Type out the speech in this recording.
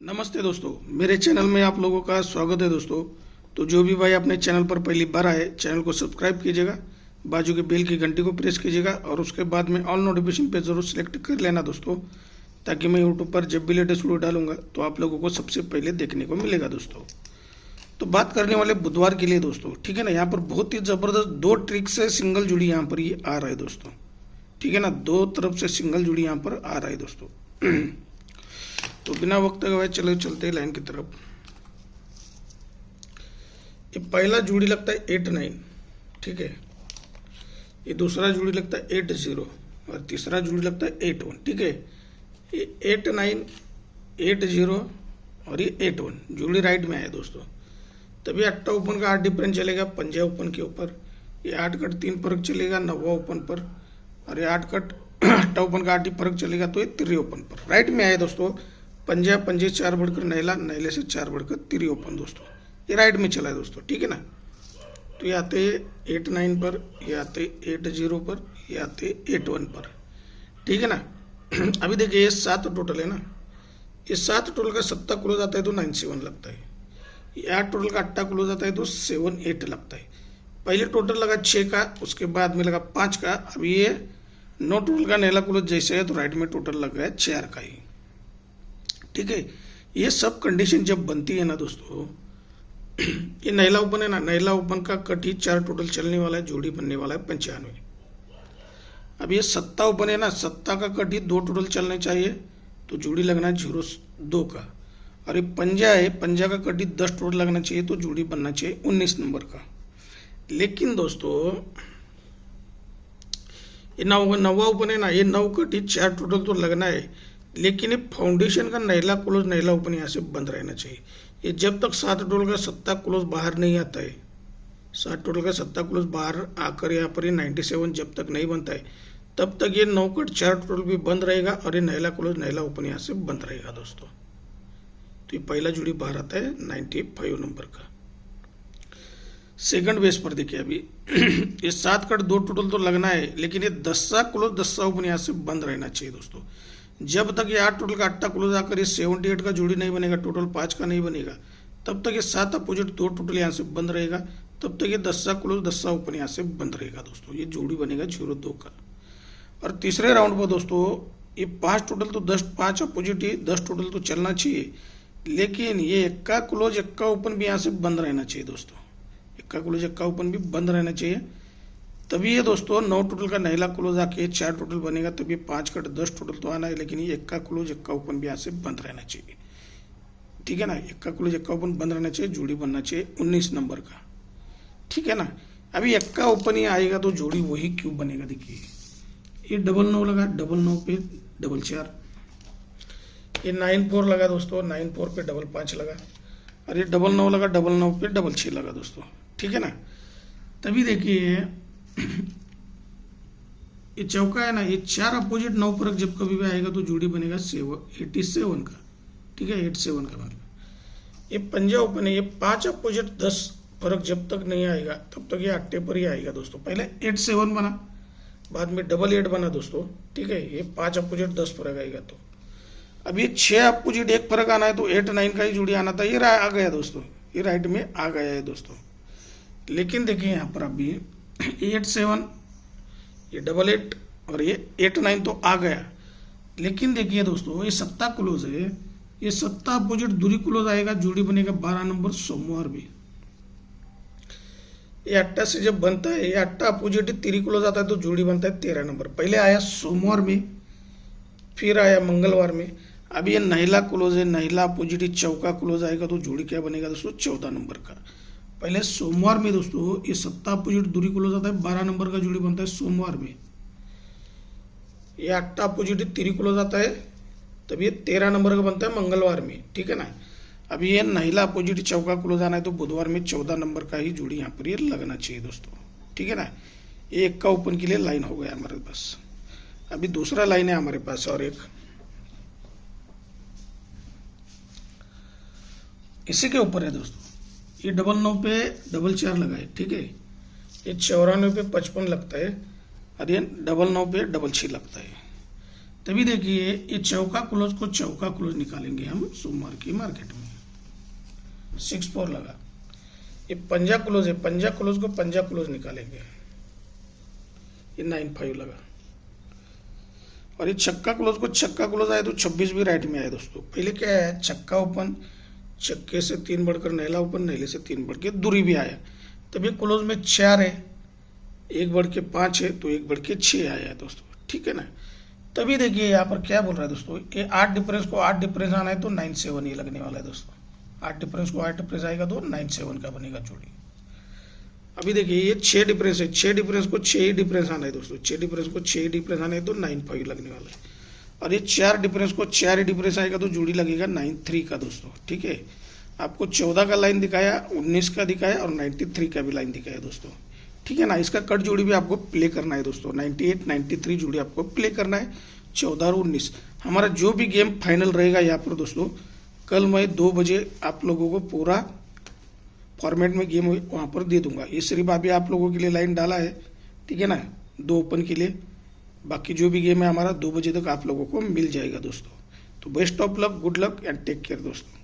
नमस्ते दोस्तों, मेरे चैनल में आप लोगों का स्वागत है दोस्तों। तो जो भी भाई अपने चैनल पर पहली बार आए, चैनल को सब्सक्राइब कीजिएगा, बाजू के बेल की घंटी को प्रेस कीजिएगा और उसके बाद में ऑल नोटिफिकेशन पे ज़रूर सेलेक्ट कर लेना दोस्तों, ताकि मैं यूट्यूब पर जब भी लेटेस्ट वीडियो डालूंगा तो आप लोगों को सबसे पहले देखने को मिलेगा दोस्तों। तो बात करने वाले बुधवार के लिए दोस्तों, ठीक है ना। यहाँ पर बहुत ही ज़बरदस्त दो ट्रिक से सिंगल जुड़ी यहाँ पर ये आ रहा है दोस्तों, ठीक है ना। दो तरफ से सिंगल जुड़ी यहाँ पर आ रहा है दोस्तों। तो बिना वक्त गवाए चले चलते हैं लाइन की तरफ। ये पहला जोड़ी लगता है 8-9, ठीक है। ये दूसरा जोड़ी लगता है 8-0 और तीसरा जोड़ी लगता है 8-1, ठीक है। ये 8-9, 8-0 और ये 8-1 जोड़ी राइट में है दोस्तों। तभी 8 ओपन का 8 डिफरेंस चलेगा पंजा ओपन के ऊपर। ये 8 कट 3 फर्क चलेगा 9 ओपन पर, और ये 8 कट 8 ओपन का 8 फर्क चलेगा तो ये 3 ओपन पर। राइट में आए दोस्तों। पंजा पंजे 4 बढ़कर नैला, नैले से 4 बढ़कर 3 ओपन दोस्तों। ये राइट में चला है दोस्तों, ठीक है ना। तो ये आते 8-9 पर, ये आते 8-0 पर, ये आते 8-1 पर, ठीक है ना। अभी देखिए ये 7 टोटल है ना। ये 7 टोटल का 7 क्लोज आता है तो 9-7 लगता है। ये 8 टोटल का 8 क्लोज आता है तो 7-8 लगता है। पहले टोटल लगा 6 का, उसके बाद में लगा 5 का। अभी ये 9 टोटल का नैला क्लोज जैसे है तो राइट में टोटल लग रहा है 4 का ही, ठीक है। ये सब कंडीशन जब बनती है ना दोस्तों, ये नैला ओपन है ना, नैला ओपन का कट ही 4 टोटल चलने वाला है, जोड़ी बनने वाला है 95। अब ये 7 ओपन है ना, 7 का कट ही 2 टोटल चलने चाहिए तो जोड़ी लगना है 0-2 का। और ये पंजा है, पंजा का कट ही 10 टोटल लगना चाहिए तो जोड़ी बनना चाहिए 19 नंबर का। लेकिन दोस्तों ये 9 ओपन है ना, ये 9 कट ही 4 टोटल तो लगना है, लेकिन ये फाउंडेशन का नैला क्लोज नैला ओपन यहाँ से बंद रहना चाहिए। ये जब तक 7 टोटल का 7 क्लोज बाहर नहीं आता है, 7 टोटल का 7 क्लोज बाहर आकर यहाँ पर ये 97 जब तक नहीं बनता है, तब तक ये 9 कट 4 टोटल भी बंद रहेगा और ये नैला क्लोज नैला ओपन यहाँ से बंद रहेगा दोस्तों। तो ये पहला जोड़ी बाहर आता है 95 नंबर का। सेकंड बेस पर देखिए अभी ये 7 कट 2 टोटल तो लगना है, लेकिन ये 10 क्लोज 10 ओपन यहाँ से बंद रहना चाहिए दोस्तों। जब तक ये 8 टोटल का 8 क्लोज आकर ये 78 का जोड़ी नहीं बनेगा, टोटल 5 का नहीं बनेगा, तब तक ये 7 अपोजिट 2 टोटल यहाँ से बंद रहेगा। तब तक ये 10 क्लोज 10 ओपन यहाँ से बंद रहेगा दोस्तों। ये जोड़ी बनेगा 0-2 का। और तीसरे राउंड पर दोस्तों ये 5 टोटल तो 5 अपोजिट ही 10 टोटल तो चलना चाहिए, लेकिन ये 1 क्लोज 1 ओपन भी यहाँ से बंद रहना चाहिए दोस्तों। 1 क्लोज 1 ओपन भी बंद रहना चाहिए। तभी ये दोस्तों 9 टोटल का नैला क्लोज आके 4 टोटल बनेगा, तभी 5 कट 10 टोटल तो आना है, लेकिन ये 1 क्लोज 1 ओपन भी यहाँ से बंद रहना चाहिए, ठीक है ना। 1 क्लोज 1 ओपन बंद रहना चाहिए, जोड़ी बनना चाहिए 19 नंबर का, ठीक है ना। अभी 1 ओपन ही आएगा तो जोड़ी वही क्यों बनेगा, देखिए ये 9-9 लगा, 9-9 पे 4-4, ये 9-4 लगा दोस्तों, 9-4 पे 5-5 लगा, और ये 9-9 लगा, 9-9 पे 6-6 लगा दोस्तों, ठीक है ना। तभी देखिए ये चौका है ना, ये 4 अपोजिट 9 फर्क जब कभी भी आएगा तो जोड़ी बनेगा 87 का, ठीक है। 87 का मतलब ये पंजा ओपन है, ये 5 अपोजिट 10 फर्क जब तक नहीं आएगा तब तक ये 8 पर ही आएगा दोस्तों। पहले 8-7 बना, बाद में 8-8 बना दोस्तों, ठीक है। ये 5 अपोजिट 10 फर्क आएगा तो अब ये 6 अपोजिट 1 फर्क आना है तो 8-9 का ही जोड़ी आना था। ये आ गया दोस्तों, ये राइट में आ गया है दोस्तों। लेकिन देखिए यहाँ पर अभी 8-7, ये 8-8 और ये 8-9 तो आ गया, लेकिन देखिए दोस्तों ये 7 क्लोज है, ये 7 अपोजिट दूरी क्लोज आएगा, जोड़ी बनेगा 12 नंबर सोमवार भी। ये 8 से जब बनता है, ये 8 अपोजिट 3 क्लोज आता है तो जोड़ी बनता है 13 नंबर। पहले आया सोमवार में, फिर आया मंगलवार में। अब ये नैला क्लोज है, नैला अपोजिट चौका क्लोज आएगा तो जोड़ी क्या बनेगा दोस्तों 14 नंबर का। पहले सोमवार में दोस्तों ये 7 अपोजिट दूरी क्लोज आता है, 12 नंबर का जोड़ी बनता है सोमवार में। ये 8 अपोजिट 3 क्लोज आता है, तब ये 13 नंबर का बनता है मंगलवार में, ठीक है ना। अब ये नैला अपोजिट चौका क्लोज आना है तो बुधवार में 14 नंबर का ही जोड़ी यहाँ पर ये लगना चाहिए दोस्तों, ठीक है ना। ये 1 ओपन के लिए लाइन हो गया हमारे पास। अभी दूसरा लाइन है हमारे पास और एक, इसी के ऊपर है दोस्तों। ये 9-9 पे 4-4 लगा है, ठीक है। ये 94 पे 55 लगता है और ये 9-9 पे 6-6 लगता है। तभी देखिए ये चौका क्लोज को चौका क्लोज निकालेंगे हम सोमवार की मार्केट में। 6-4 लगा। ये पंजा क्लोज है, पंजा क्लोज को पंजा क्लोज निकालेंगे, ये 9-5 लगा। और ये छक्का क्लोज को छक्का क्लोज आया तो 26 भी राइट में आया दोस्तों। पहले क्या है, छक्का ओपन, छक्के से 3 बढ़कर नैला ओपन, नैले से 3 बढ़ के दूरी भी आया, तब ये क्लोज में 4 है, 1 बढ़ के 5 है तो 1 बढ़ के 6 आया है दोस्तों, ठीक है ना। तभी देखिए यहाँ पर क्या बोल रहा है दोस्तों, ये 8 डिफरेंस को 8 डिफरेंस आना है तो 9-7 ही लगने वाला है दोस्तों। 8 डिफरेंस को 8 डिफरेंस आएगा तो 9-7 का बनेगा जोड़ी। अभी देखिए ये 6 डिफरेंस है, 6 डिफरेंस को 6 ही डिफरेंस आना है दोस्तों, 6 डिफरेंस को 6 ही डिफरेंस आना है तो 9-5 लगने वाला है। और ये 4 डिफरेंस को 4 ही डिफरेंस आएगा तो जोड़ी लगेगा 9-3 का दोस्तों, ठीक है। आपको 14 का लाइन दिखाया, 19 का दिखाया और 93 का भी लाइन दिखाया दोस्तों, ठीक है ना। इसका कट जोड़ी भी आपको प्ले करना है दोस्तों, 98, 93 जोड़ी आपको प्ले करना है, 14 और 19। हमारा जो भी गेम फाइनल रहेगा यहाँ पर दोस्तों, कल मैं 2 बजे आप लोगों को पूरा फॉर्मेट में गेम वहाँ पर दे दूंगा। ये सिर्फ अभी आप लोगों के लिए लाइन डाला है, ठीक है ना, 2 ओपन के लिए। बाकी जो भी गेम है हमारा 2 बजे तक आप लोगों को मिल जाएगा दोस्तों। तो best of luck, good luck and take care दोस्तों।